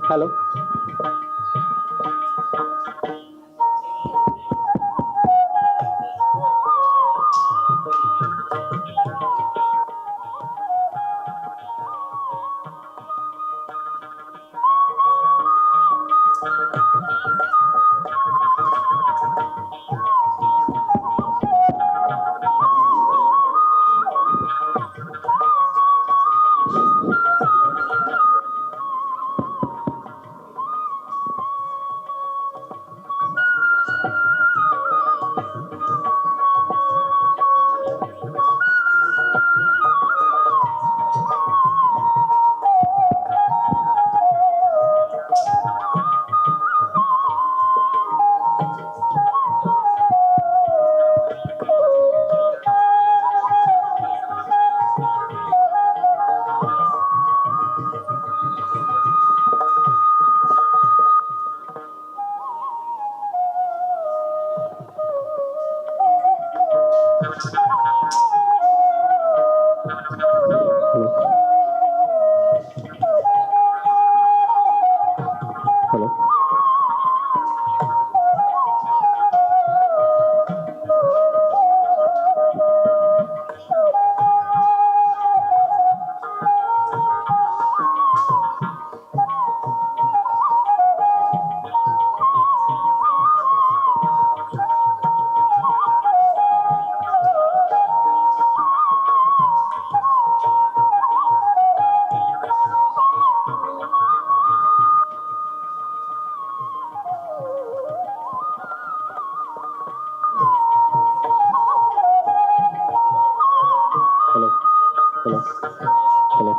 Hello hello Hello.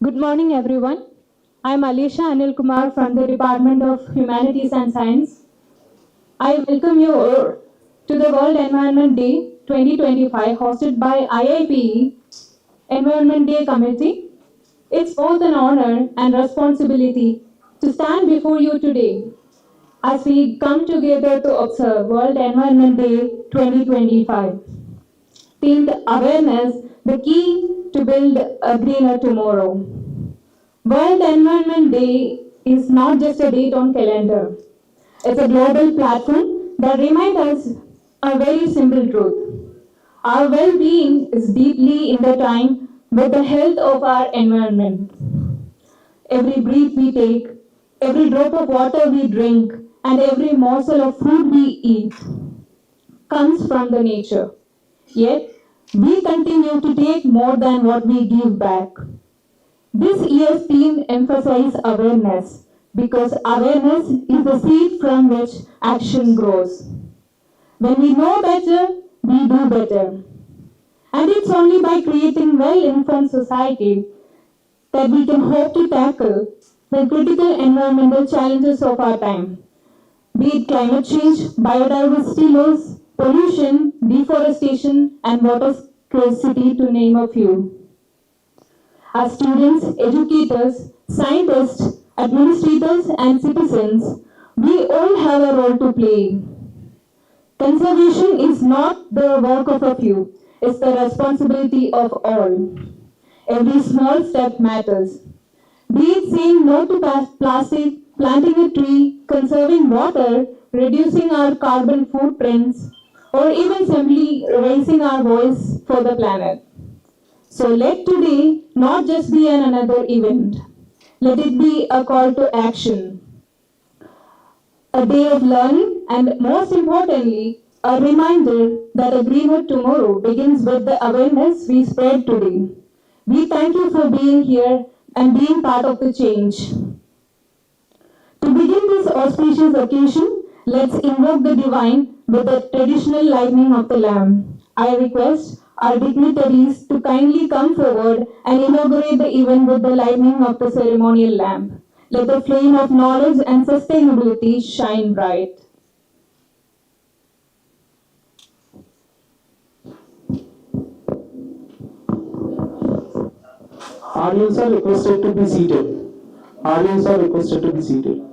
Good morning, everyone. I am Alisha Anil Kumar from the Department of Humanities and Science. I welcome you all to the World Environment Day 2025 hosted by IIPE Environment Day Committee. It's both an honor and responsibility to stand before you today as we come together to observe World Environment Day 2025. Themed awareness, the key to build a greener tomorrow. World Environment Day is not just a date on calendar. It's a global platform that reminds us a very simple truth. Our well-being is deeply intertwined with the health of our environment. Every breath we take, every drop of water we drink, and every morsel of food we eat comes from the nature. Yet, we continue to take more than what we give back. This year's theme emphasizes awareness because awareness is the seed from which action grows. When we know better, we do better. And it's only by creating well-informed society that we can hope to tackle the critical environmental challenges of our time, be it climate change, biodiversity loss, pollution, deforestation, and water scarcity, to name a few. As students, educators, scientists, administrators, and citizens, we all have a role to play. Conservation is not the work of a few, it's the responsibility of all. Every small step matters. Be it saying no to plastic, planting a tree, conserving water, reducing our carbon footprints, or even simply raising our voice for the planet. So let today not just be another event. Let it be a call to action, a day of learning, and most importantly, a reminder that a greener tomorrow begins with the awareness we spread today. We thank you for being here and being part of the change. To begin this auspicious occasion, let's invoke the divine with the traditional lighting of the lamp. I request our dignitaries to kindly come forward and inaugurate the event with the lighting of the ceremonial lamp. Let the flame of knowledge and sustainability shine bright. Audience are requested to be seated. Audience are requested to be seated.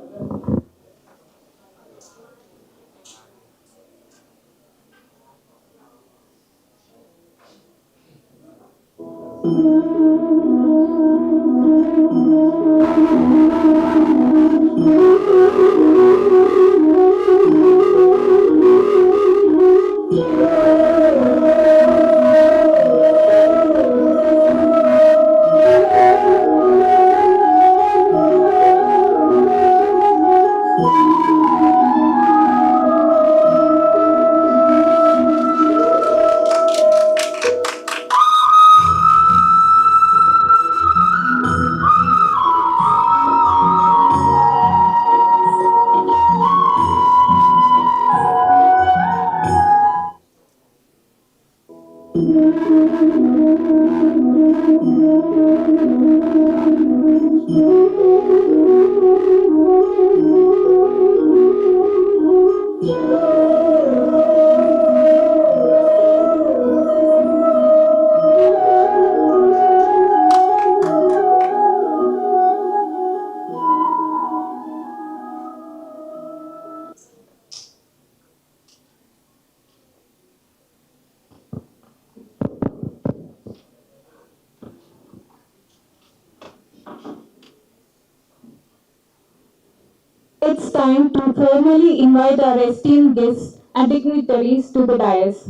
It's time to formally invite our esteemed guests and dignitaries to the dais.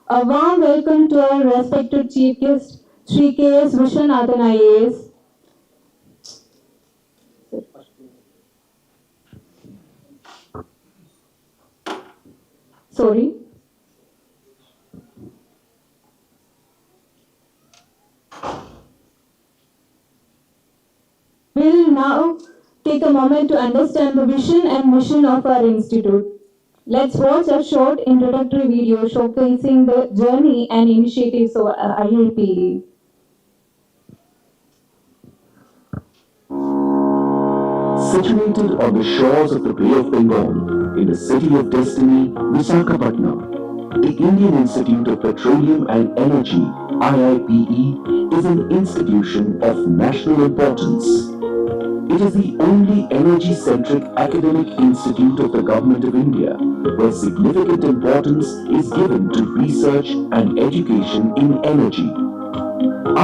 A warm welcome to our respected Chief Guest, Sri K.S. Viswanathan IAS. Sorry. We'll now take a moment to understand the vision and mission of our institute. Let's watch a short introductory video showcasing the journey and initiatives of IIPE. Situated on the shores of the Bay of Bengal, in the city of destiny, Visakhapatnam, the Indian Institute of Petroleum and Energy, IIPE, is an institution of national importance. It is the only energy-centric academic institute of the Government of India where significant importance is given to research and education in energy.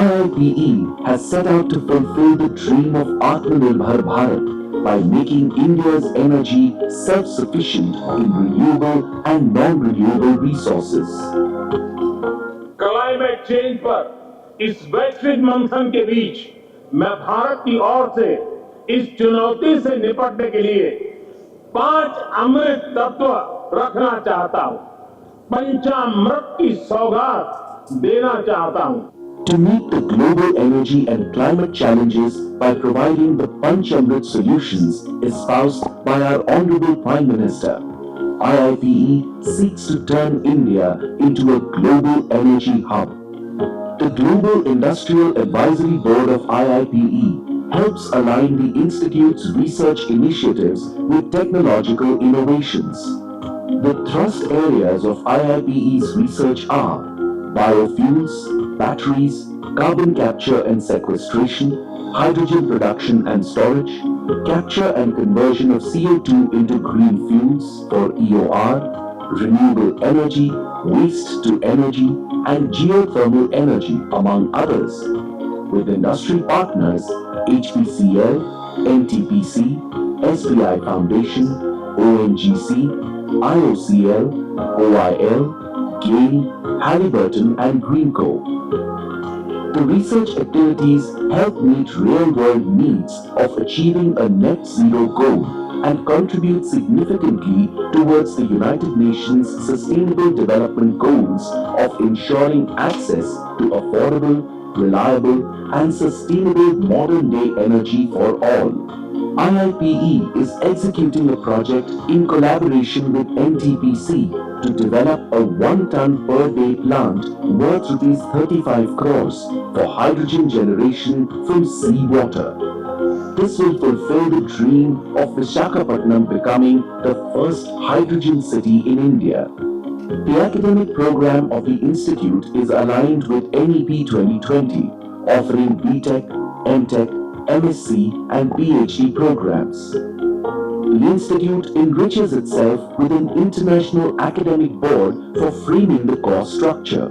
IIPE has set out to fulfill the dream of Atmanirbhar Bharat by making India's energy self-sufficient in renewable and non-renewable resources. Climate change पर इस वैश्विक मंथन के बीच मैं भारत की ओर से इस चुनौती से निपटने के लिए 5 अमृत तत्व रखना चाहता हूं, पंचामृत की सौगात देना चाहता हूं। To meet the global energy and climate challenges by providing the Panchamrit solutions espoused by our Honorable Prime Minister, IIPE seeks to turn India into a global energy hub. The Global Industrial Advisory Board of IIPE helps align the Institute's research initiatives with technological innovations. The thrust areas of IIPE's research are biofuels, batteries, carbon capture and sequestration, hydrogen production and storage, capture and conversion of CO2 into green fuels for EOR, renewable energy, waste to energy, and geothermal energy, among others, with industry partners HPCL, NTPC, SBI Foundation, ONGC, IOCL, OIL, GAIL, Halliburton and Greenco. The research activities help meet real-world needs of achieving a net zero goal and contribute significantly towards the United Nations Sustainable Development Goals of ensuring access to affordable, reliable and sustainable modern-day energy for all. IIPE is executing a project in collaboration with NTPC to develop a 1-ton per day plant worth Rs 35 crores for hydrogen generation from seawater. This will fulfill the dream of Visakhapatnam becoming the first hydrogen city in India. The academic program of the institute is aligned with NEP 2020, offering BTech, MTech, MSc and PhD programs. The institute enriches itself with an international academic board for framing the course structure.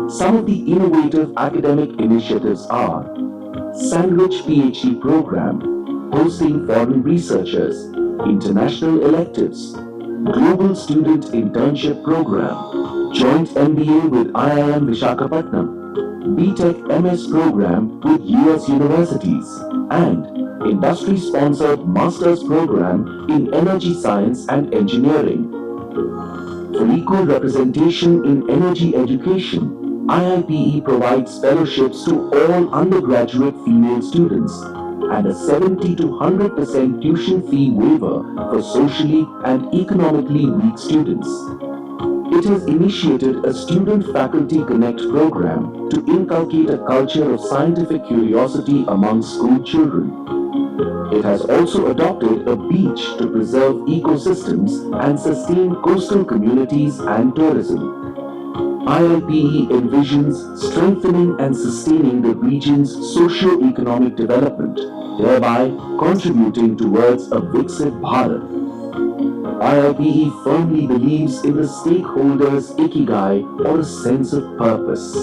Some of the innovative academic initiatives are Sandwich PhD program, hosting foreign researchers, international electives, global student internship program, joint MBA with IIM Visakhapatnam, BTech MS program with US universities, and industry-sponsored master's program in energy science and engineering. For equal representation in energy education, IIPE provides fellowships to all undergraduate female students and a 70 to 100% tuition fee waiver for socially and economically weak students. It has initiated a Student-Faculty Connect program to inculcate a culture of scientific curiosity among school children. It has also adopted a beach to preserve ecosystems and sustain coastal communities and tourism. IIPE envisions strengthening and sustaining the region's socio-economic development, thereby contributing towards a Viksit Bharat. IIPE firmly believes in the stakeholders' ikigai or a sense of purpose.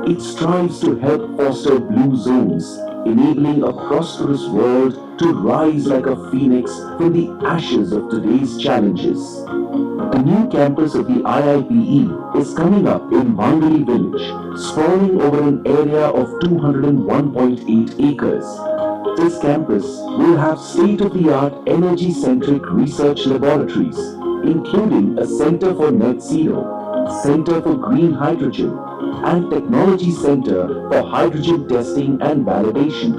It strives to help foster blue zones, enabling a prosperous world to rise like a phoenix from the ashes of today's challenges. The new campus of the IIPE is coming up in Vangali village, sprawling over an area of 201.8 acres. This campus will have state-of-the-art energy-centric research laboratories, including a Center for Net Zero, Center for Green Hydrogen, and Technology Center for Hydrogen Testing and Validation,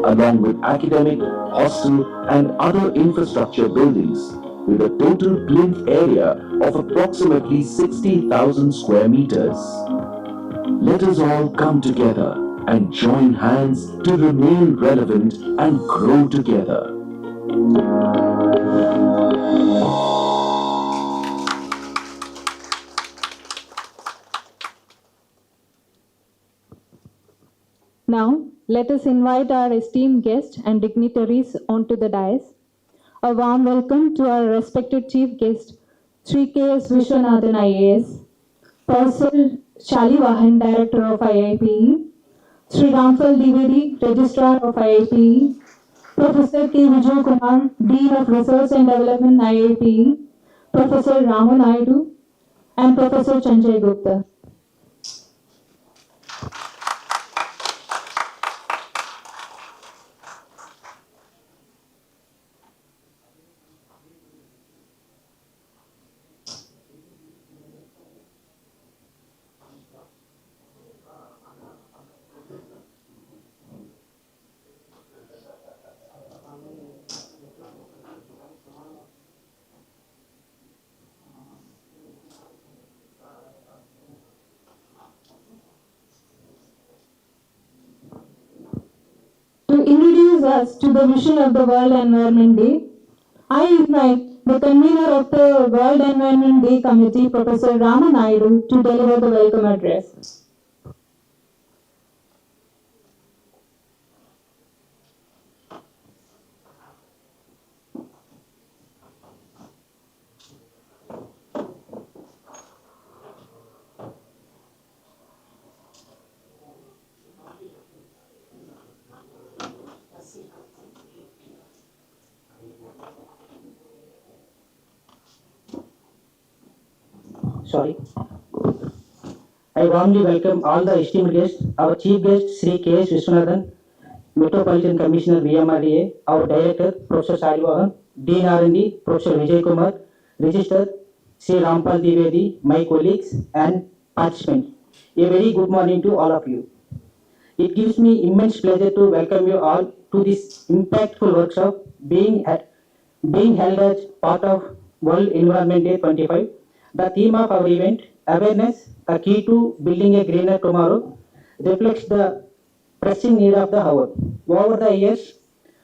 along with academic, hostel, and other infrastructure buildings, with a total plinth area of approximately 60,000 square meters. Let us all come together and join hands to remain relevant and grow together. Now, let us invite our esteemed guests and dignitaries onto the dais. A warm welcome to our respected chief guest, Sri K.S. Vishwanathan IAS, Professor Shalivahan, Director of IIPE, Sri Ramphal Dwivedi, Registrar of IIPE, Professor K. Vijay Kumar, Dean of Research and Development, IIPE, Professor Ramu Naidu, and Professor Sanjay Gupta. To introduce us to the mission of the World Environment Day, I invite the convener of the World Environment Day Committee, Professor Ramu Naidu, to deliver the welcome address. Sorry. I warmly welcome all the esteemed guests, our chief guest Sri K.S. Vishwanathan, Metropolitan Commissioner VMRDA, our Director Professor Shalivahan, Dean R&D Professor Vijay Kumar, Registrar Sri Ramphal Dwivedi, my colleagues and participants. A very good morning to all of you. It gives me immense pleasure to welcome you all to this impactful workshop being held as part of World Environment Day 25. The theme of our event, Awareness, the key to building a greener tomorrow, reflects the pressing need of the hour. Over the years,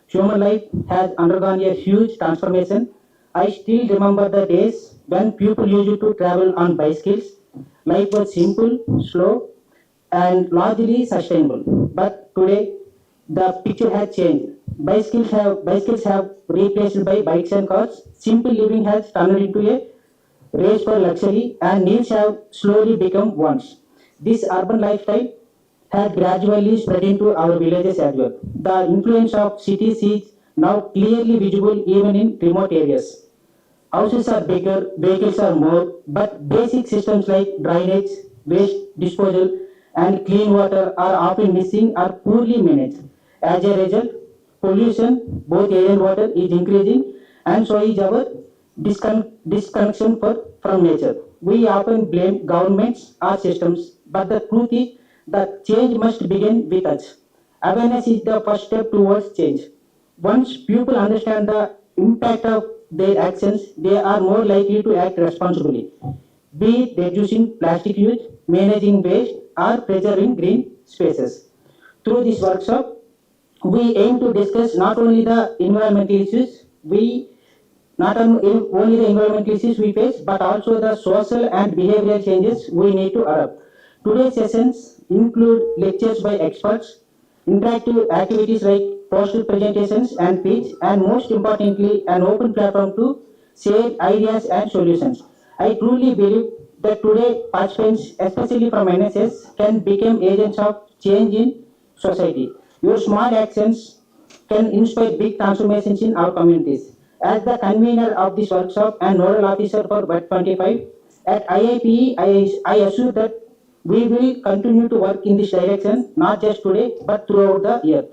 human life has undergone a huge transformation. I still remember the days when people used to travel on bicycles. Life was simple, slow, and largely sustainable. But today, the picture has changed. Bicycles have replaced by bikes and cars. Simple living has turned into a race for luxury, and needs have slowly become wants. This urban lifestyle has gradually spread into our villages as well. The influence of cities is now clearly visible even in remote areas. Houses are bigger, vehicles are more, but basic systems like drainage, waste disposal, and clean water are often missing or poorly managed. As a result, pollution, both air and water, is increasing, and so is our disconnection from nature. We often blame governments or systems, but the truth is that change must begin with us. Awareness is the first step towards change. Once people understand the impact of their actions, they are more likely to act responsibly, be it reducing plastic use, managing waste, or preserving green spaces. Through this workshop, we aim to discuss not only the environmental issues we not only the environmental issues we face, but also the social and behavioral changes we need to adopt. Today's sessions include lectures by experts, interactive activities like poster presentations and pitch, and most importantly, an open platform to share ideas and solutions. I truly believe that today participants, especially from NSS, can become agents of change in society. Your small actions can inspire big transformations in our communities. As the convener of this workshop and nodal officer for WET 25 at IIPE, I assure that we will continue to work in this direction, not just today, but throughout the year.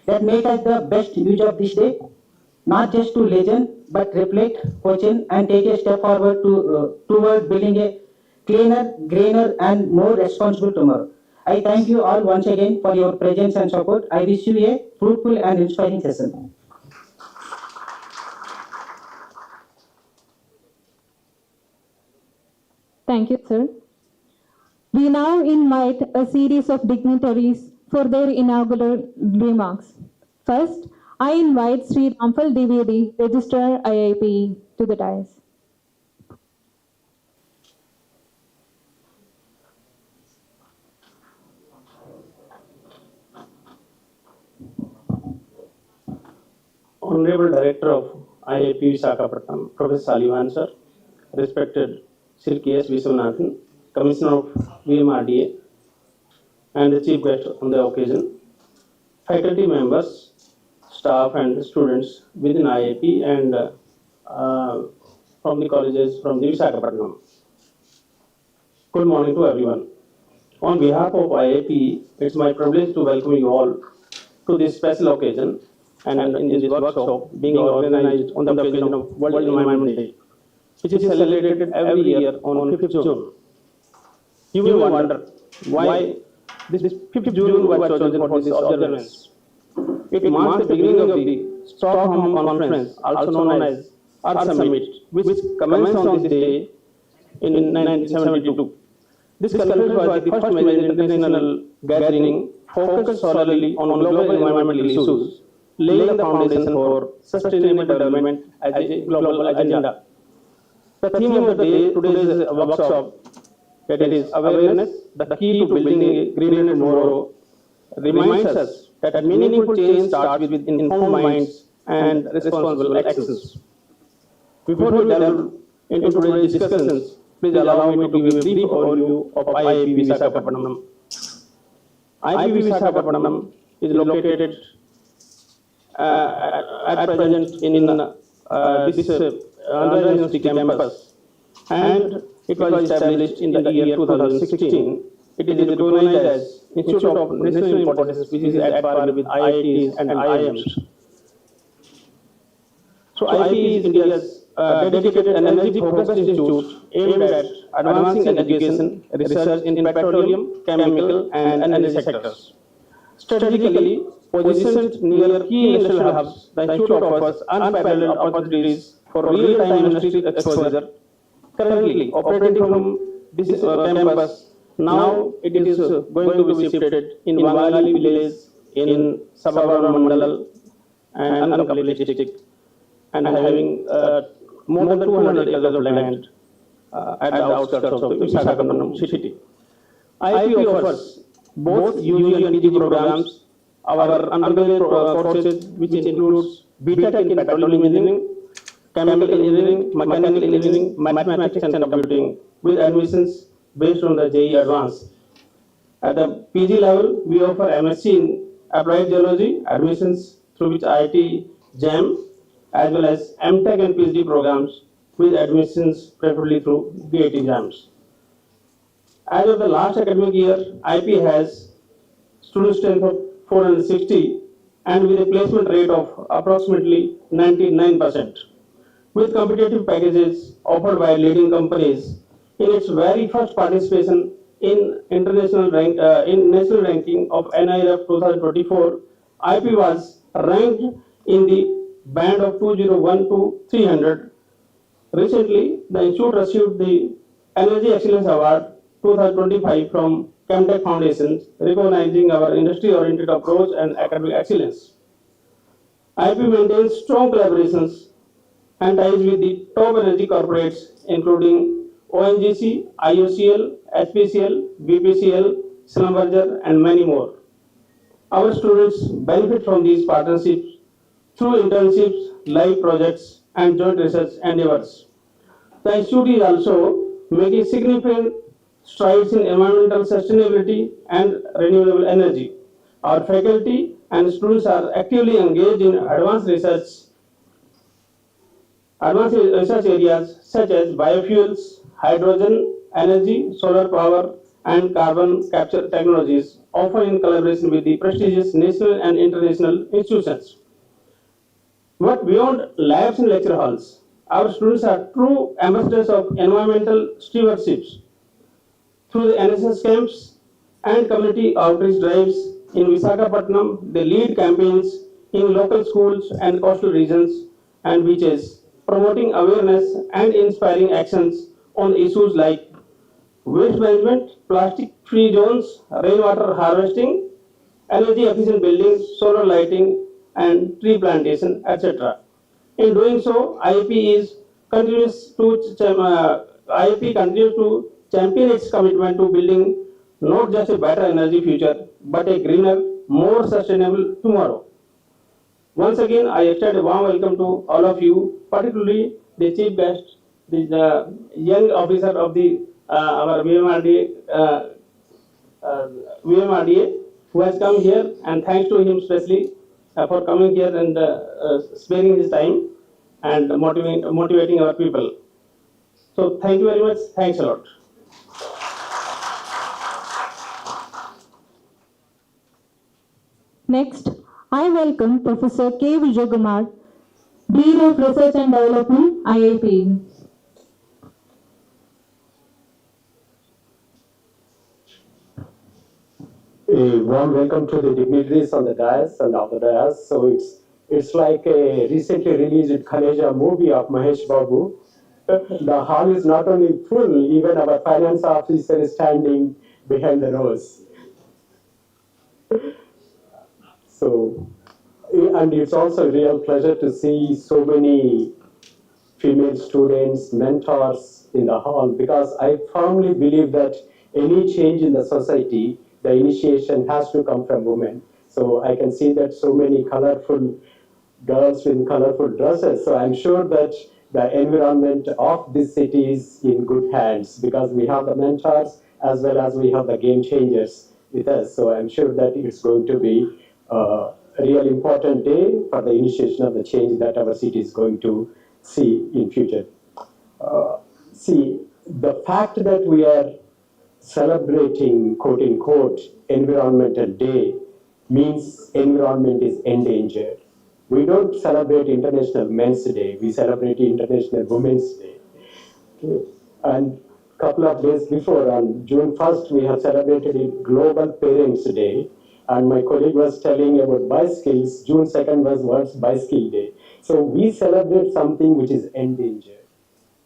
That make us the best use of this day, not just to legend, but reflect, question, and take a step forward toward building a cleaner, greener, and more responsible tomorrow. I thank you all once again for your presence and support. I wish you a fruitful and inspiring session. Thank you, sir. We now invite a series of dignitaries for their inaugural remarks. First, I invite Sri Ramphal Dwivedi, Registrar IIPE, to the dais. Honorable Director of IIPE Visakhapatanam, Professor Salivan sir, respected Sri K.S. Viswanathan, Commissioner of VMRDA, and the Chief Guest on the occasion, faculty members, staff and students within IIP and from the colleges from the Visakhapatnam. Good morning to everyone. On behalf of IIP, it's my privilege to welcome you all to this special occasion and in this workshop being organized on the occasion of World Environment Day, which is celebrated every year on 5th June. You will wonder why this 5th June was chosen for this observance. It marks the beginning of the Stockholm Conference, also known as Earth Summit, which commenced on this day in 1972. This conference was the first major international gathering focused solely on global environmental issues, laying the foundation for sustainable development as a global agenda. The theme of the day today's workshop, that is awareness, the key to building a greener tomorrow, reminds us that meaningful change starts with informed minds and responsible actions. Before we delve into today's discussions, please allow me to give a brief overview of IIP Visakhapatanam. IIP Visakhapatanam is located at present in this Andhra University campus, and it was established in the year 2016. It is recognized as Institute of National Importance, which is at par with IITs and IIMs. So IIP is India's dedicated energy-focused institute aimed at advancing education, research in petroleum, chemical, and energy sectors. Strategically positioned near key industrial hubs, the institute offers unparalleled opportunities for real-time industry exposure. Currently operating from this campus, now it is going to be shifted in Bangali village in Sabarwara Mandal and Anakapalli district, and having more than 200 acres of land at the outskirts of the Visakhapatnam city. IIP offers both UG and PG programs. Our undergraduate courses, which includes BTech in petroleum engineering, chemical engineering, mechanical engineering, mathematics and computing, with admissions based on the JEE Advanced. At the PG level, we offer MSc in Applied Geology, admissions through which IIT JAM, as well as MTech and PhD programs with admissions preferably through GATE exams. As of the last academic year, IIP has student strength of 460 and with a placement rate of approximately 99%. With competitive packages offered by leading companies, in its very first participation in national ranking of NIRF 2024, IIP was ranked in the band of 201 to 300. Recently, the institute received the Energy Excellence Award 2025 from Chemtech Foundations, recognizing our industry-oriented approach and academic excellence. IIP maintains strong collaborations and ties with the top energy corporates, including ONGC, IOCL, HPCL, BPCL, Schlumberger, and many more. Our students benefit from these partnerships through internships, live projects, and joint research endeavors. The institute is also making significant strides in environmental sustainability and renewable energy. Our faculty and students are actively engaged in advanced research areas such as biofuels, hydrogen energy, solar power, and carbon capture technologies, often in collaboration with the prestigious national and international institutions. But beyond labs and lecture halls, our students are true ambassadors of environmental stewardships. Through the NSS camps and community outreach drives in Visakhapatnam, they lead campaigns in local schools and coastal regions and beaches, promoting awareness and inspiring actions on issues like waste management, plastic-free zones, rainwater harvesting, energy-efficient buildings, solar lighting, and tree plantation, etc. In doing so, IIP continues to champion its commitment to building not just a better energy future, but a greener, more sustainable tomorrow. Once again, I extend a warm welcome to all of you, particularly the chief guest, the young officer of the our VMRDA, who has come here, and thanks to him especially for coming here and sparing his time and motivating our people. So thank you very much. Thanks a lot. Next, I welcome Professor K. Vijayakumar, Dean of Research and Development, IIPE. A warm welcome to the dignitaries on the dais and off the dais. So it's like a recently released Kaleja movie of Mahesh Babu. The hall is not only full, even our finance officer is standing behind the rows. So, and it's also a real pleasure to see so many female students, mentors in the hall, because I firmly believe that any change in the society, the initiation has to come from women. So I can see that so many colorful girls in colorful dresses. So I'm sure that the environment of this city is in good hands, because we have the mentors as well as we have the game changers with us. So I'm sure that it's going to be a real important day for the initiation of the change that our city is going to see in future. See, the fact that we are celebrating, quote unquote, Environmental Day means environment is endangered. We don't celebrate International Men's Day, we celebrate International Women's Day. Okay. And a couple of days before, on June 1st, we have celebrated Global Parents Day. And my colleague was telling about bicycles. June 2nd was World Bicycle Day. So we celebrate something which is endangered.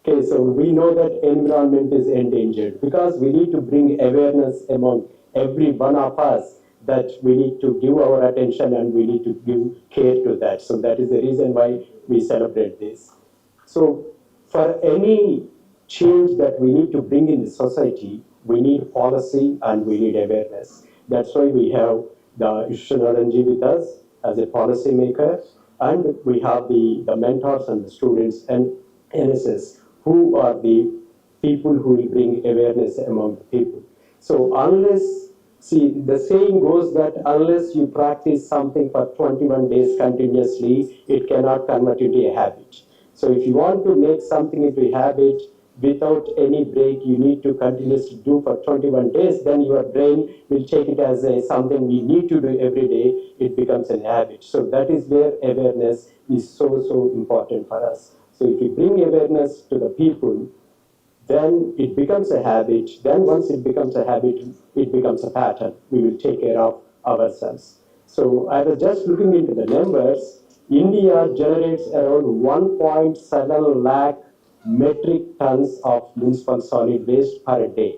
Okay, so we know that environment is endangered, because we need to bring awareness among every one of us that we need to give our attention and we need to give care to that. So that is the reason why we celebrate this. So for any change that we need to bring in the society, we need policy and we need awareness. That's why we have the Ishanaranji with us as a policy maker, and we have the mentors and the students and NSS, who are the people who will bring awareness among the people. So the saying goes that unless you practice something for 21 days continuously, it cannot convert into a habit. So if you want to make something into a habit without any break, you need to continuously do for 21 days, then your brain will take it as something we need to do every day, it becomes a habit. So that is where awareness is so important for us. So if you bring awareness to the people, then it becomes a habit. Then once it becomes a habit, it becomes a pattern. We will take care of ourselves. So I was just looking into the numbers. India generates around 1.7 lakh metric tons of municipal solid waste per day.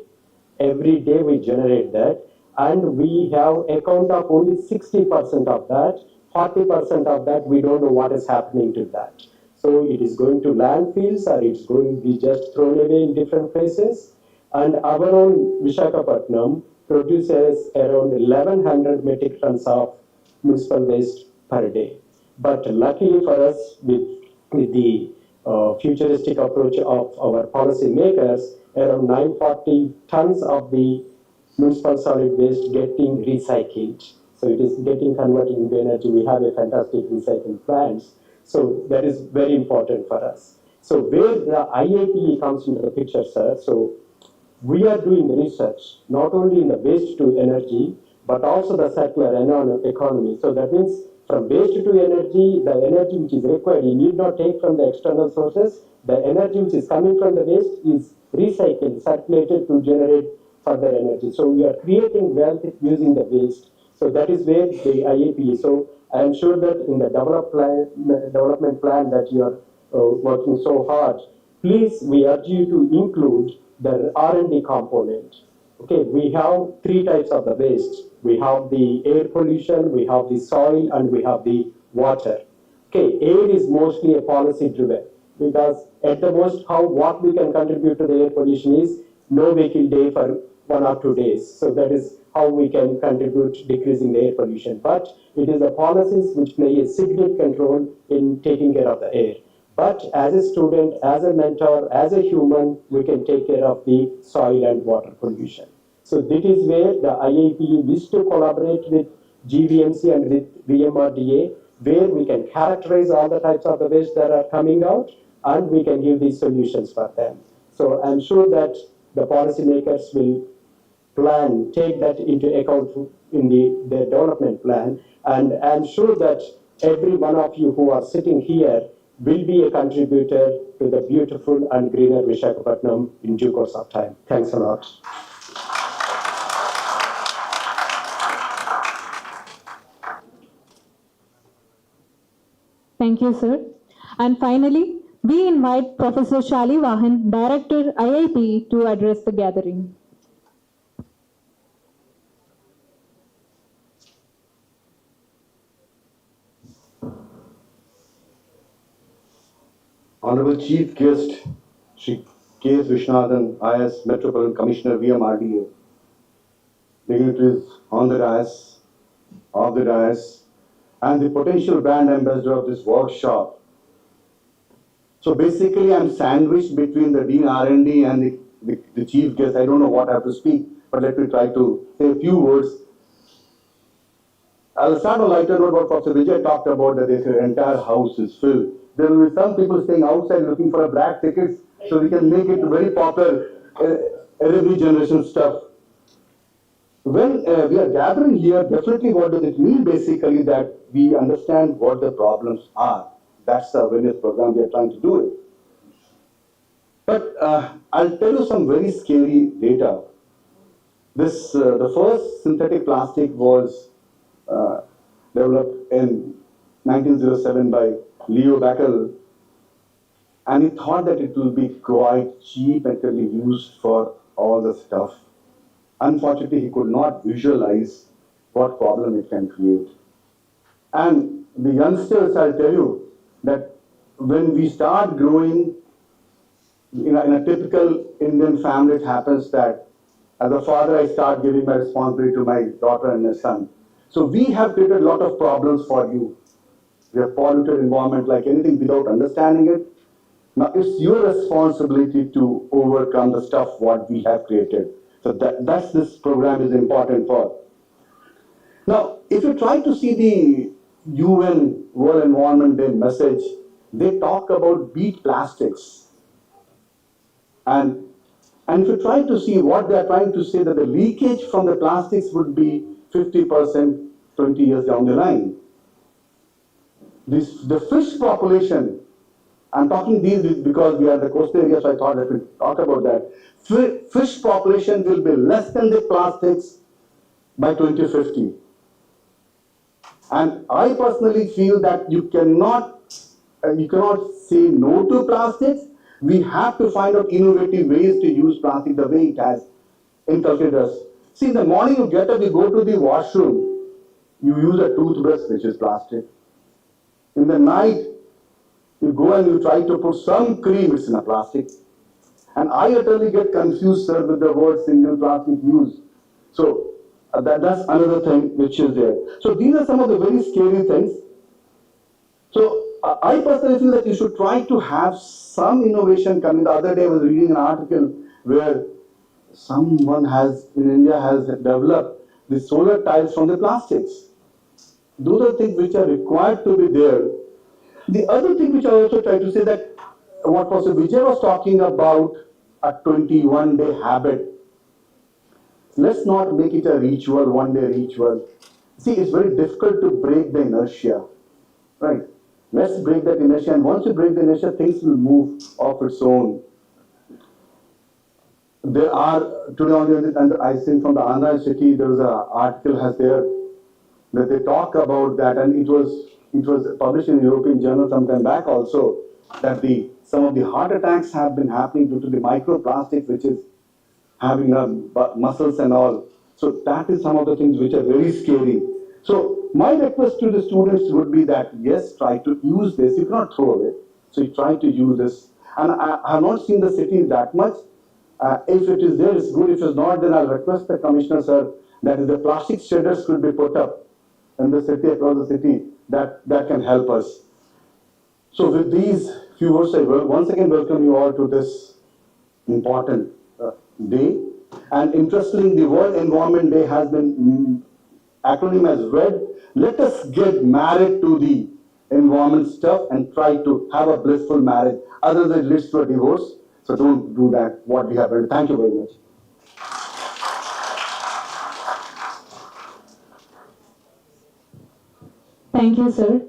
Every day we generate that, and we have account of only 60% of that. 40% of that, we don't know what is happening to that. So it is going to landfills, or it's going to be just thrown away in different places. And our own Vishakhapatnam produces around 1100 metric tons of municipal waste per day. But luckily for us, with the futuristic approach of our policy makers, around 940 tons of the municipal solid waste getting recycled. So it is getting converted into energy. We have a fantastic recycling plants. So that is very important for us. So where the IIPE comes into the picture, sir, so we are doing research, not only in the waste to energy, but also the circular economy. So that means from waste to energy, the energy which is required, you need not take from the external sources. The energy which is coming from the waste is recycled, circulated to generate further energy. So we are creating wealth using the waste. So that is where the IIPE. So I am sure that in the development plan that you are working so hard, please, we urge you to include the R&D component. Okay, we have three types of the waste. We have the air pollution, we have the soil, and we have the water. Okay, air is mostly a policy driven because at the most what we can contribute to the air pollution is no vehicle day for 1 or 2 days. So that is how we can contribute decreasing the air pollution. But it is the policies which play a significant role in taking care of the air. But as a student, as a mentor, as a human, we can take care of the soil and water pollution. So this is where the IIPE wishes to collaborate with GVMC and with VMRDA, where we can characterize all the types of the waste that are coming out and we can give these solutions for them. So I'm sure that the policymakers will take that into account in the development plan. And I'm sure that every one of you who are sitting here will be a contributor to the beautiful and greener Visakhapatnam in due course of time. Thanks a lot. Thank you, sir. And finally, we invite Professor Shali Vahan, Director IIPE, to address the gathering. Honorable Chief Guest, Shri K.S. Viswanathan, IS Metropolitan Commissioner, VMRDA, dignitaries on the dais, off the dais, and the potential brand ambassador of this workshop. So basically, I'm sandwiched between the Dean R&D and the Chief Guest. I don't know what I have to speak, but let me try to say a few words. I'll start on a lighter note what Professor Vijay talked about, that the entire house is filled. There will be some people staying outside looking for a black tickets, so we can make it very popular, every generation stuff. When we are gathering here, definitely what does it mean? Basically that we understand what the problems are. That's the awareness program we are trying to do it. But I'll tell you some very scary data. This, the first synthetic plastic was developed in 1907 by Leo Backel, and he thought that it will be quite cheap and can be used for all the stuff. Unfortunately, he could not visualize what problem it can create. And the youngsters, I'll tell you, that when we start growing, in a typical Indian family, it happens that as a father, I start giving my responsibility to my daughter and my son. So we have created a lot of problems for you. We have polluted environment like anything without understanding it. Now it's your responsibility to overcome the stuff what we have created. So that's this program is important for. Now, if you try to see the UN World Environment Day message, they talk about beat plastics. And if you try to see what they are trying to say, that the leakage from the plastics would be 50% 20 years down the line. The fish population, I'm talking these because we are in the coastal area, so I thought that we talk about that. Fish population will be less than the plastics by 2050. And I personally feel that you cannot say no to plastics. We have to find out innovative ways to use plastic the way it has inculcated us. See, in the morning you get up, you go to the washroom, you use a toothbrush which is plastic. In the night, you go and you try to put some cream, it's in a plastic. And I utterly get confused, sir, with the word single plastic use. So that's another thing which is there. So these are some of the very scary things. So I personally feel that you should try to have some innovation coming. The other day I was reading an article where someone in India has developed the solar tiles from the plastics. Those are things which are required to be there. The other thing which I also try to say that what Professor Vijay was talking about, a 21-day habit. Let's not make it a ritual, one-day ritual. See, it's very difficult to break the inertia, right? Let's break that inertia, and once you break the inertia, things will move of its own. There are, today and I think from the Andhra city, there was an article has there that they talk about that, and it was published in a European journal some time back also, that some of the heart attacks have been happening due to the microplastic, which is having muscles and all. So that is some of the things which are very scary. So my request to the students would be that, yes, try to use this. You cannot throw away. So you try to use this. And I have not seen the city that much. If it is there, it's good. If it's not, then I'll request the commissioner, sir, that the plastic shredders could be put up in the city, across the city, that can help us. So with these few words, I will once again welcome you all to this important day. And interestingly, the World Environment Day has been acronym as WED. Let us get married to the environment stuff and try to have a blissful marriage. Otherwise, it leads to a divorce. So don't do that. What we have done. Thank you very much. Thank you, sir.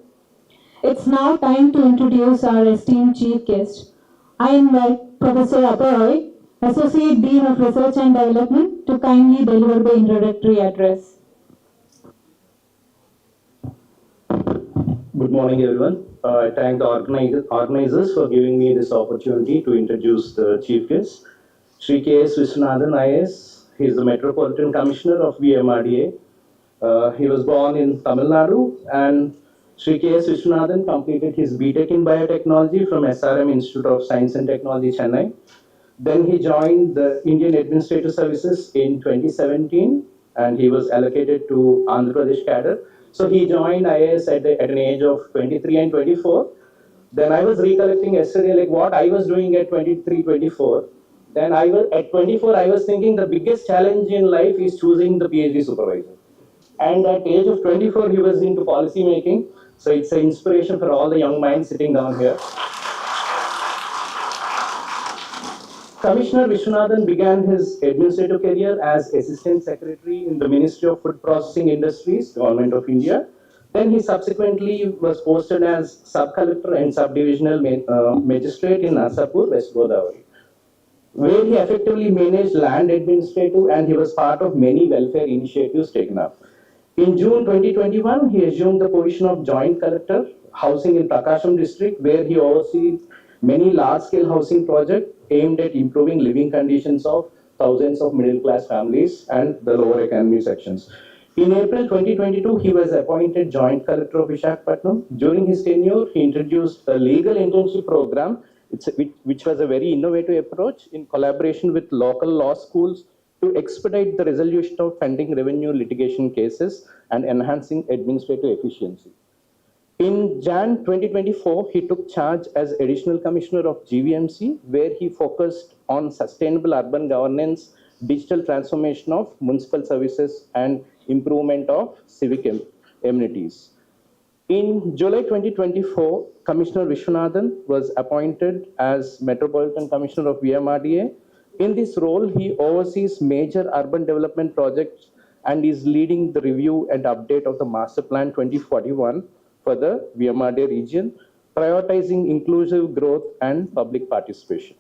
It's now time to introduce our esteemed chief guest. I invite Professor Roy, Associate Dean of Research and Development, to kindly deliver the introductory address. Good morning, everyone. I thank the organizers for giving me this opportunity to introduce the chief guest, Sri K.S. Viswanathan IAS. He is the Metropolitan Commissioner of VMRDA. He was born in Tamil Nadu, and Sri K.S. Viswanathan completed his BTech in Biotechnology from SRM Institute of Science and Technology, Chennai. Then he joined the Indian Administrative Services in 2017, and he was allocated to Andhra Pradesh cadre. So he joined IAS at an age of 23 and 24. Then I was recollecting yesterday like what I was doing at 23, 24. Then at 24, I was thinking the biggest challenge in life is choosing the PhD supervisor. And at age of 24, he was into policy making. So it's an inspiration for all the young minds sitting down here. Commissioner Viswanathan began his administrative career as Assistant Secretary in the Ministry of Food Processing Industries, Government of India. Then he subsequently was posted as Sub-Collector and Subdivisional Magistrate in Asapur, West Godavari, where he effectively managed land administrative and he was part of many welfare initiatives taken up. In June 2021, he assumed the position of Joint Collector, Housing in Prakasham district, where he oversees many large-scale housing projects aimed at improving living conditions of thousands of middle-class families and the lower economy sections. In April 2022, he was appointed Joint Collector of Visakhapatnam. During his tenure, he introduced a legal internship program, which was a very innovative approach in collaboration with local law schools to expedite the resolution of pending revenue litigation cases and enhancing administrative efficiency. In Jan 2024, he took charge as Additional Commissioner of GVMC, where he focused on sustainable urban governance, digital transformation of municipal services, and improvement of civic amenities. In July 2024, Commissioner Viswanathan was appointed as Metropolitan Commissioner of VMRDA. In this role, he oversees major urban development projects and is leading the review and update of the Master Plan 2041 for the VMRDA region, prioritizing inclusive growth and public participation.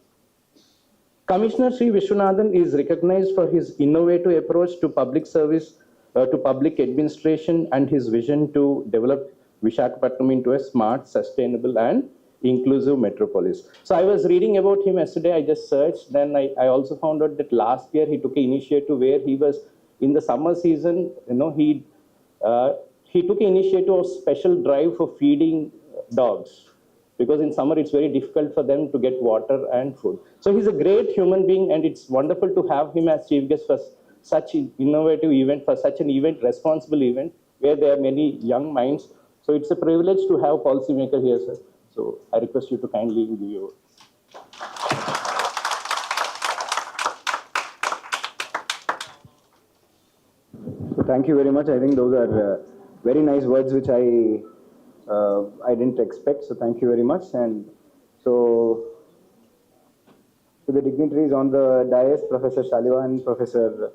Commissioner Sri Viswanathan is recognized for his innovative approach to public service, to public administration, and his vision to develop Visakhapatnam into a smart, sustainable, and inclusive metropolis. So I was reading about him yesterday. I just searched. Then I also found out that last year he took an initiative where he was in the summer season. He took an initiative of special drive for feeding dogs, because in summer it's very difficult for them to get water and food. So he's a great human being, and it's wonderful to have him as chief guest for such an innovative event, for such an event, responsible event, where there are many young minds. So it's a privilege to have policymaker here, sir. So I request you to kindly give your. So thank you very much. I think those are very nice words which I didn't expect. So thank you very much. And so to the dignitaries on the dais, Professor Shalivan, Professor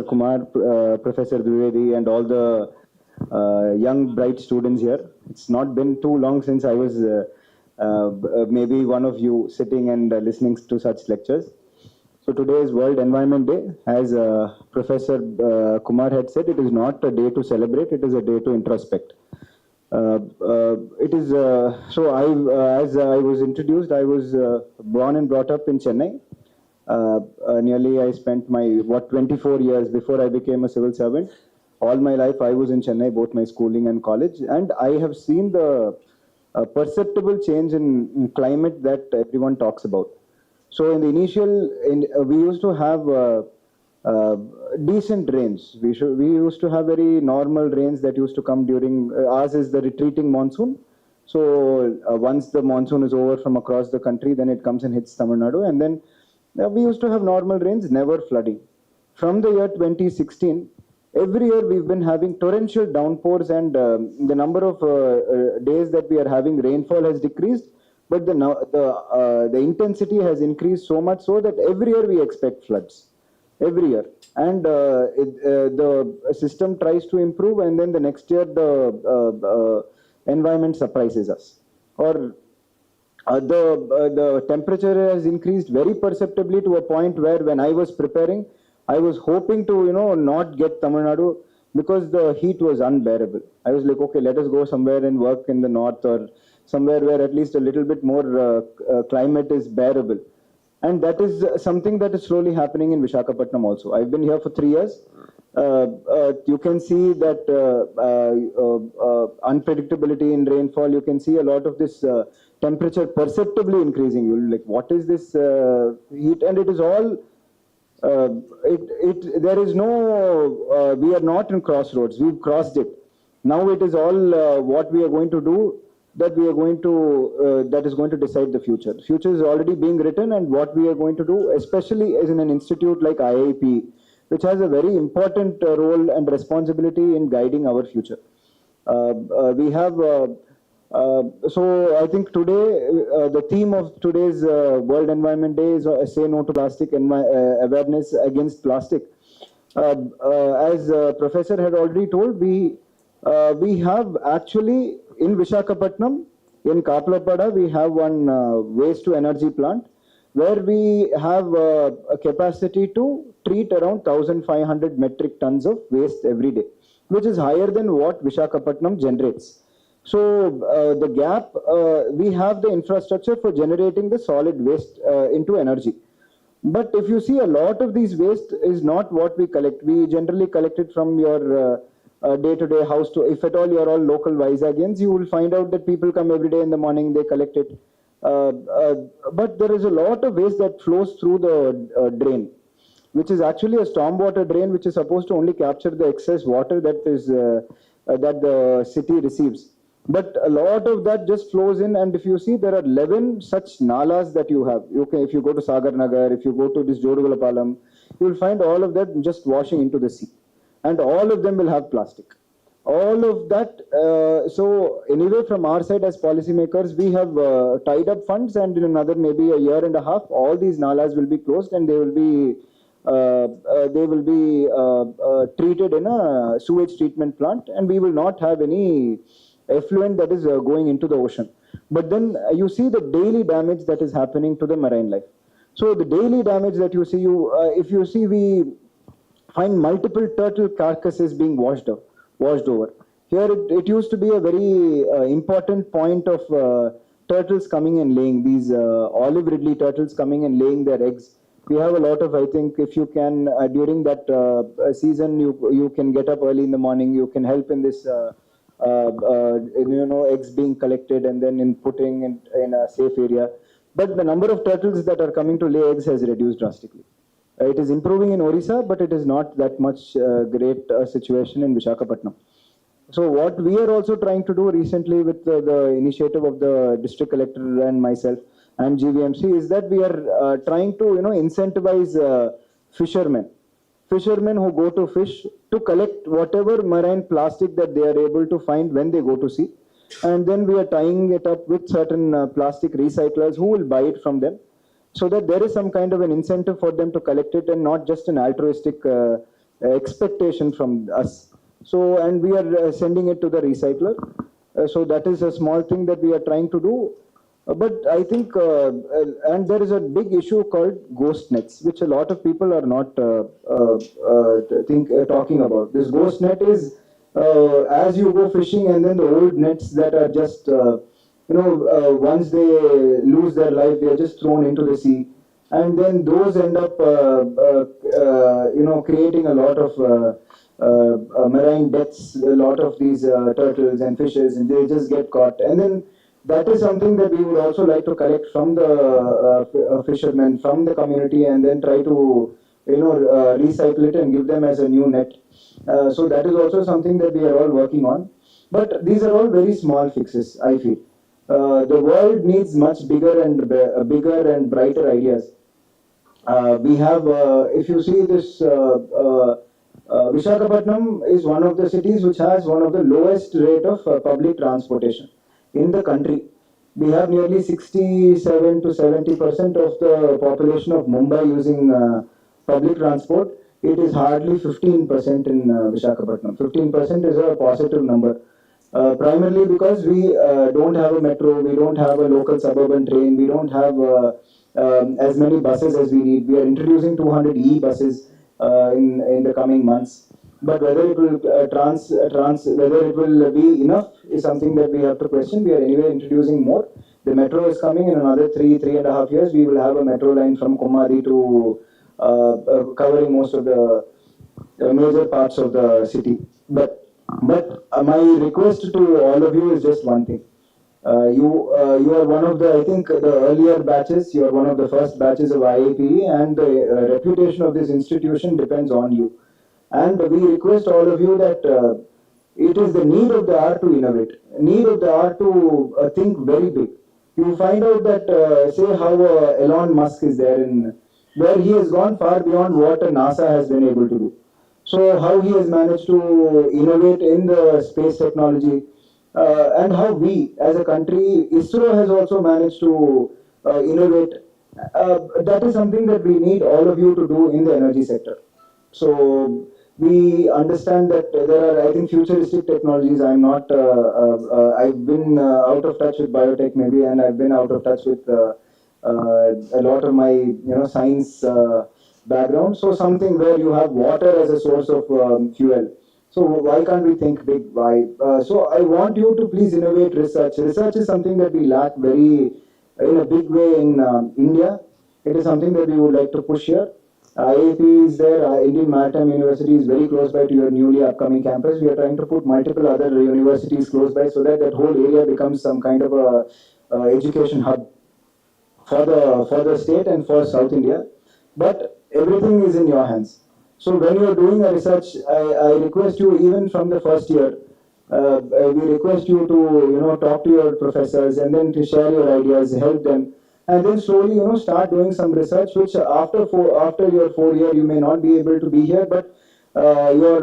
Kumar, Professor Dwivedi, and all the young bright students here. It's not been too long since I was maybe one of you sitting and listening to such lectures. So today is World Environment Day. As Professor Kumar had said, it is not a day to celebrate, it is a day to introspect. It is, as I was introduced, I was born and brought up in Chennai. Nearly I spent my 24 years before I became a civil servant. All my life I was in Chennai, both my schooling and college, and I have seen the perceptible change in climate that everyone talks about. So in the we used to have uh, decent rains. We used to have very normal rains that used to come during, ours is the retreating monsoon. So once the monsoon is over from across the country, then it comes and hits Tamil Nadu, and then we used to have normal rains, never flooding. From the year 2016, every year we've been having torrential downpours, and the number of days that we are having rainfall has decreased, but the intensity has increased so much so that every year we expect floods. Every year. And the system tries to improve, and then the next year the environment surprises us. Or the temperature has increased very perceptibly to a point where when I was preparing, I was hoping to not get Tamil Nadu because the heat was unbearable. I was like, okay, let us go somewhere and work in the north or somewhere where at least a little bit more climate is bearable. And that is something that is slowly happening in Visakhapatnam also. I've been here for 3 years. You can see that unpredictability in rainfall. You can see a lot of this temperature perceptibly increasing. You'll like, what is this heat? And it is all. There is no. We are not in crossroads. We've crossed it. Now it is all what we are going to do. That we are going to that is going to decide the future. Future is already being written, and what we are going to do, especially as in an institute like IIPE, which has a very important role and responsibility in guiding our future. We have so I think today the theme of today's World Environment Day is Say No to Plastic and awareness against plastic. As Professor had already told, we have actually in Visakhapatnam, in Kaplapada, we have one waste to energy plant where we have a capacity to treat around 1,500 metric tons of waste every day, which is higher than what Visakhapatnam generates. So the gap, we have the infrastructure for generating the solid waste into energy. But if you see, a lot of these waste is not what we collect. We generally collect it from your day-to-day house to, if at all you're all local Visagians, you will find out that people come every day in the morning, they collect it. But there is a lot of waste that flows through the drain, which is actually a stormwater drain, which is supposed to only capture the excess water that is that the city receives. But a lot of that just flows in, and if you see, there are 11 such nalas that you have. Okay, if you go to Sagar Nagar, if you go to this Jodugalapalam, you will find all of that just washing into the sea. And all of them will have plastic. All of that, so anyway, from our side as policymakers, we have tied up funds, and in another maybe a year and a half, all these nalas will be closed, and they will be treated in a sewage treatment plant, and we will not have any effluent that is going into the ocean. But then you see the daily damage that is happening to the marine life. So the daily damage that you see, if you see, we find multiple turtle carcasses being washed over. Here it used to be a very important point of turtles coming and laying, these olive ridley turtles coming and laying their eggs. We have a lot of, I think, if you can, during that season, you can get up early in the morning, you can help in this, eggs being collected and then in putting in a safe area. But the number of turtles that are coming to lay eggs has reduced drastically. It is improving in Orissa, but it is not that much great situation in Visakhapatnam. So what we are also trying to do recently with the initiative of the district collector and myself and GVMC is that we are trying to incentivize fishermen who go to fish to collect whatever marine plastic that they are able to find when they go to sea, and then we are tying it up with certain plastic recyclers who will buy it from them, so that there is some kind of an incentive for them to collect it and not just an altruistic expectation from us. So, and we are sending it to the recycler. So that is a small thing that we are trying to do. But I think, and there is a big issue called ghost nets, which a lot of people are not talking about. This ghost net is as you go fishing, and then the old nets that are just, once they lose their life, they are just thrown into the sea. And then those end up, creating a lot of marine deaths, a lot of these turtles and fishes, and they just get caught. And then that is something that we would also like to collect from the fishermen, from the community, and then try to recycle it and give them as a new net. So that is also something that we are all working on. But these are all very small fixes, I feel. The world needs much bigger and brighter ideas. We have, if you see this, Visakhapatnam is one of the cities which has one of the lowest rate of public transportation in the country. We have nearly 67 to 70% of the population of Mumbai using public transport. It is hardly 15% in Visakhapatnam. 15% is a positive number. Primarily because we don't have a metro, we don't have a local suburban train, we don't have as many buses as we need. We are introducing 200 e-buses in the coming months. But whether it will whether it will be enough is something that we have to question. We are anyway introducing more. The metro is coming in another 3.5 years. We will have a metro line from Komadi to covering most of the major parts of the city. But my request to all of you is just one thing. You are one of the, I think, the earlier batches. You are one of the first batches of IIPE, and the reputation of this institution depends on you. And we request all of you that it is the need of the hour to innovate, need of the hour to think very big. You find out that, say, how Elon Musk is there, in where he has gone far beyond what NASA has been able to do. So how he has managed to innovate in the space technology, and how we as a country, ISRO has also managed to innovate. That is something that we need all of you to do in the energy sector. So we understand that there are, I think, futuristic technologies. I've been out of touch with biotech maybe, and I've been out of touch with a lot of my science background. So something where you have water as a source of fuel. So why can't we think big? Why? So I want you to please innovate research. Research is something that we lack in a big way in India. It is something that we would like to push here. IIP is there. Indian Maritime University is very close by to your newly upcoming campus. We are trying to put multiple other universities close by so that that whole area becomes some kind of a education hub for the state and for South India. But everything is in your hands. So when you are doing a research, I request you, even from the first year, we request you to talk to your professors and then to share your ideas, help them, and then slowly start doing some research. Which after your 4 year you may not be able to be here, but your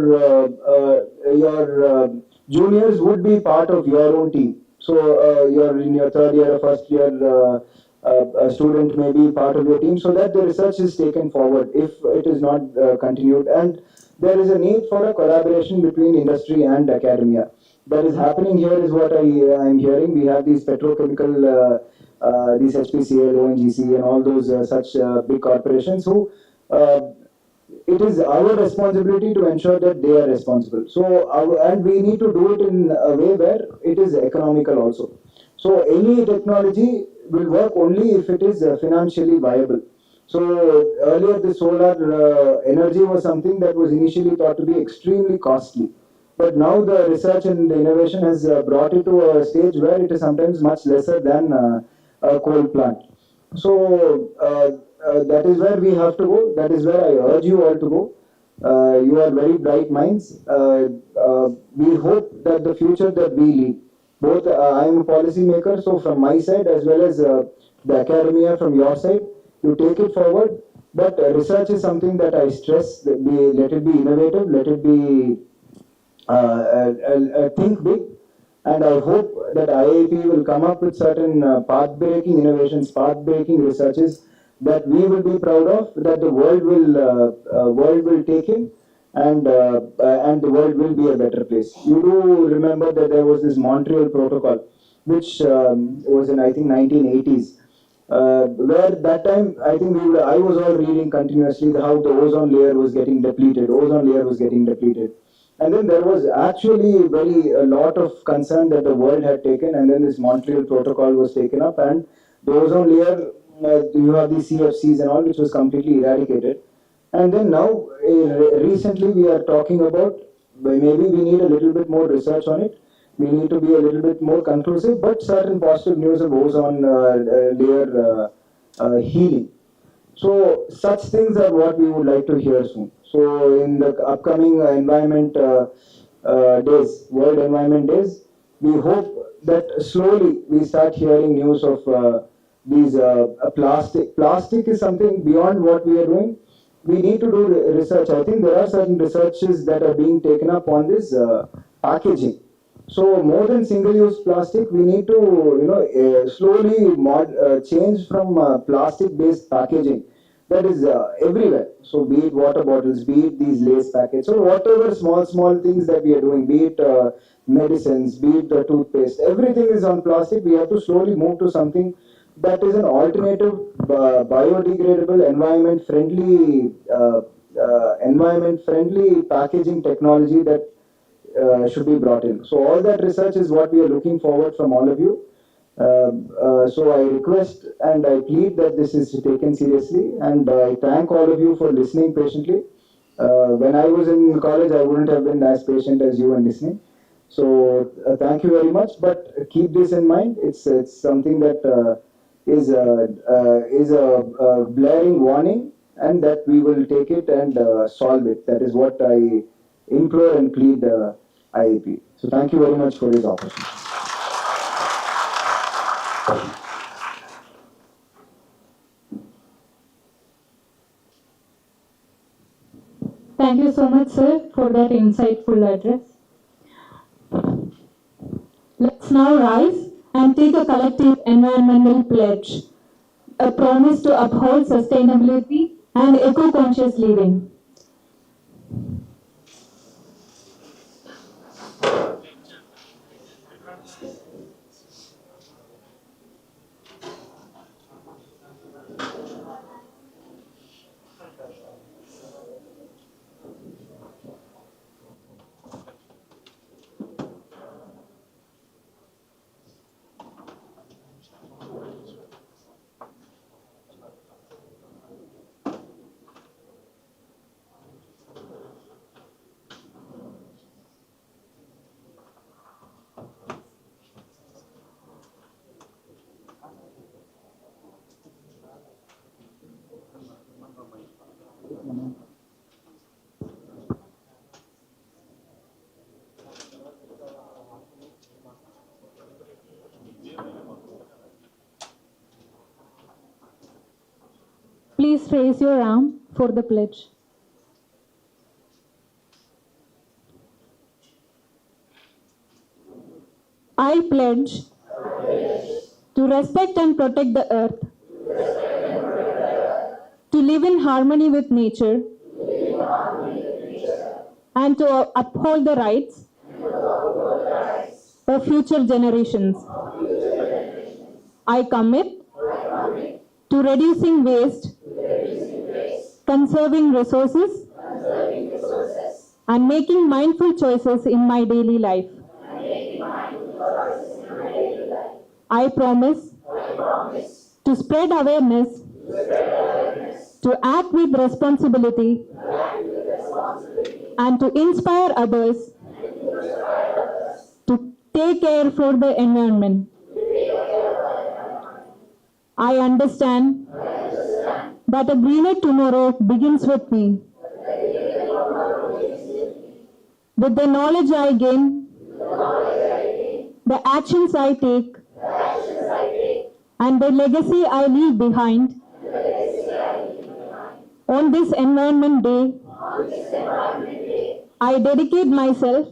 juniors would be part of your own team. So you're in your third year or first year. A student may be part of your team so that the research is taken forward if it is not continued. And there is a need for a collaboration between industry and academia. That is happening here is what I am hearing. We have these petrochemical, these HPCL, ONGC and all those such big corporations who it is our responsibility to ensure that they are responsible. So, and we need to do it in a way where it is economical also. So, any technology will work only if it is financially viable. So, earlier the solar energy was something that was initially thought to be extremely costly. But now the research and the innovation has brought it to a stage where it is sometimes much lesser than a coal plant. So that is where we have to go. That is where I urge you all to go. You are very bright minds. We hope that the future that we lead, both I am a policy maker, so from my side as well as the academia from your side, you take it forward. But research is something that I stress. That let it be innovative. Let it be think big. And I hope that IIP will come up with certain path-breaking innovations, path-breaking researches that we will be proud of, that the world will take in, and the world will be a better place. You do remember that there was this Montreal Protocol, which was in, I think, 1980s. Where that time I think I was all reading continuously how the ozone layer was getting depleted. And then there was actually a lot of concern that the world had taken, and then this Montreal Protocol was taken up, and the ozone layer, you have the CFCs and all, which was completely eradicated. And then now, recently we are talking about maybe we need a little bit more research on it. We need to be a little bit more conclusive, but certain positive news of ozone layer healing. So such things are what we would like to hear soon. So in the upcoming environment days, World Environment Days, we hope that slowly we start hearing news of these plastic. Plastic is something beyond what we are doing. We need to do research. I think there are certain researches that are being taken up on this packaging. So more than single-use plastic, we need to slowly change from plastic-based packaging that is everywhere. So be it water bottles, be it these lace packets, or whatever small things that we are doing, be it medicines, be it toothpaste, everything is on plastic. We have to slowly move to something that is an alternative, biodegradable, environment-friendly packaging technology that should be brought in. So all that research is what we are looking forward from all of you. So I request and I plead that this is taken seriously, and I thank all of you for listening patiently. When I was in college, I wouldn't have been as patient as you and listening. So thank you very much. But keep this in mind. It's something that is a blaring warning, and that we will take it and solve it. That is what I implore and plead IIP. So thank you very much for this opportunity. Thank you so much, sir, for that insightful address. Let's now rise and take a collective environmental pledge, a promise to uphold sustainability and eco-conscious living. Please raise your arm for the pledge. I pledge to respect and protect the earth, to live in harmony with nature, and to uphold the rights of future generations. I commit to reducing waste, conserving resources, and making mindful choices in my daily life. I promise to spread awareness, to act with responsibility, and to inspire others to take care for the environment. I understand that a greener tomorrow begins with me. With the knowledge I gain, the actions I take, and the legacy I leave behind, on this Environment Day, I dedicate myself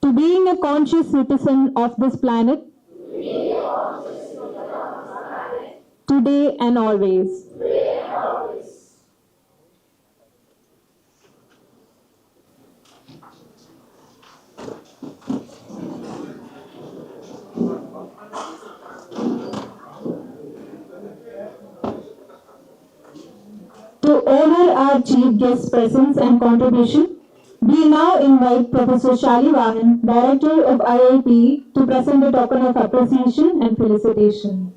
to being a conscious citizen of this planet, today and always. To honor our chief guest's presence and contribution, we now invite Professor Shali Vahan, Director of IIPE, to present a token of appreciation and felicitation.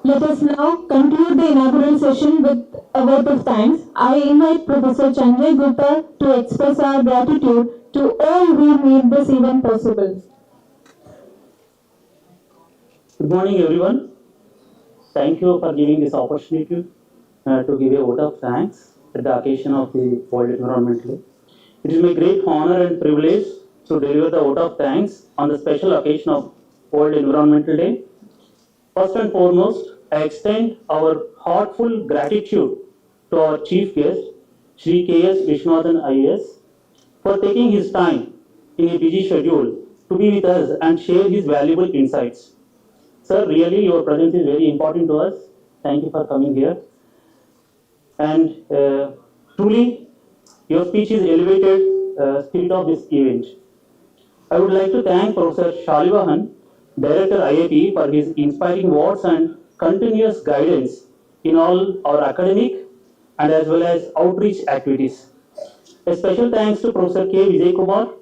Let us now conclude the inaugural session with a word of thanks. I invite Professor Chandray Gupta to express our gratitude to all who made this event possible. Good morning, everyone. Thank you for giving this opportunity to give a vote of thanks at the occasion of the World Environment Day. It is my great honor and privilege to deliver the vote of thanks on the special occasion of World Environmental Day. First and foremost, I extend our heartfelt gratitude to our chief guest, Shri K.S. Vishwanathan IAS, for taking his time in a busy schedule to be with us and share his valuable insights. Sir, really your presence is very important to us. Thank you for coming here. And truly, your speech is elevated spirit of this event. I would like to thank Professor Shalivahan, Director IIPE, for his inspiring words and continuous guidance in all our academic and as well as outreach activities. A special thanks to Professor K. Vijay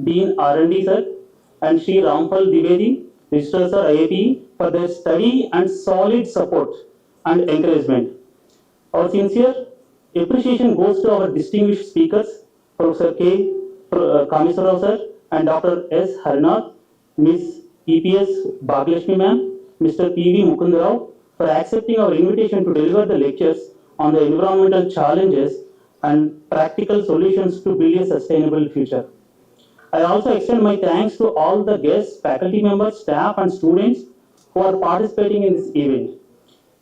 Dean R&D Sir, and Sri Rampal Divedi, Registrar Sir IIPE, for their steady and solid support and encouragement. Our sincere appreciation goes to our distinguished speakers, Professor K. Kamisarao Sir and Dr. S. Harnath, Ms. EPS Bhaglashmi Ma'am, Mr. P.V. Mukundarao, for accepting our invitation to deliver the lectures on the environmental challenges and practical solutions to build a sustainable future. I also extend my thanks to all the guests, faculty members, staff and students who are participating in this event.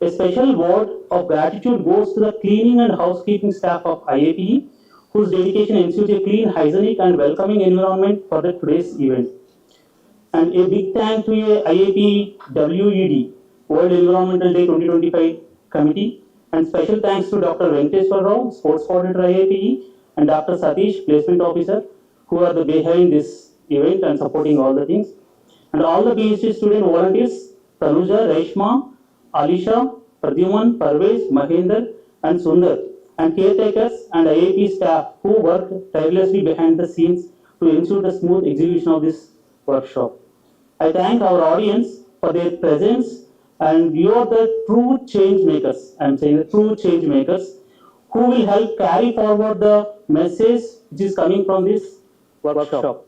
A special word of gratitude goes to the cleaning and housekeeping staff of IIPE, whose dedication ensures a clean, hygienic and welcoming environment for today's event. And a big thank to IIPE WED, World Environmental Day 2025 Committee, and special thanks to Dr. Venkateswar Rao, Sports Coordinator IIPE, and Dr. Satish, Placement Officer, who are behind this event and supporting all the things. And all the PhD student volunteers, Tanuja, Reshma, Alisha, Pradyuman, Parvez, Mahinder, and Sundar, and caretakers and IIP staff who worked tirelessly behind the scenes to ensure the smooth execution of this workshop. I thank our audience for their presence, and you are the true change makers. I am saying the true change makers who will help carry forward the message which is coming from this workshop.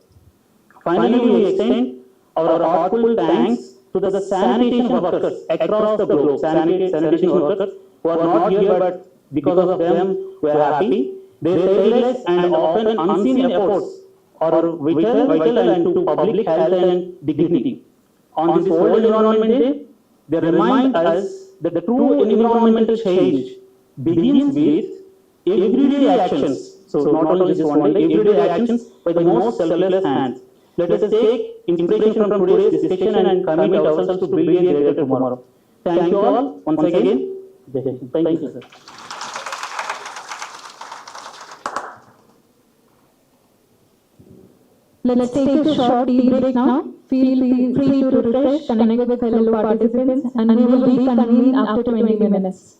Finally, we extend our heartfelt thanks to the sanitation workers across the globe, sanitation workers who are not here, but because of them we are happy. Their tireless and often unseen efforts are vital and to public health and dignity. On this World Environment Day, they remind us that the true environmental change begins with everyday actions. So not only just one day, everyday actions by the most selfless hands. Let us take inspiration from today's discussion and commit ourselves to build a greater tomorrow. Thank you all once again. Thank you, sir. Let's take a short tea break now. Feel free to refresh, connect with fellow participants, and we will reconvene after 20 minutes.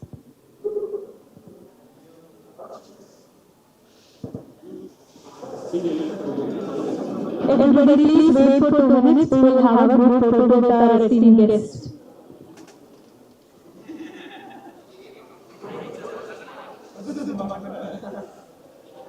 Everybody please wait for 2 minutes. We will have a group photo with our esteemed guests.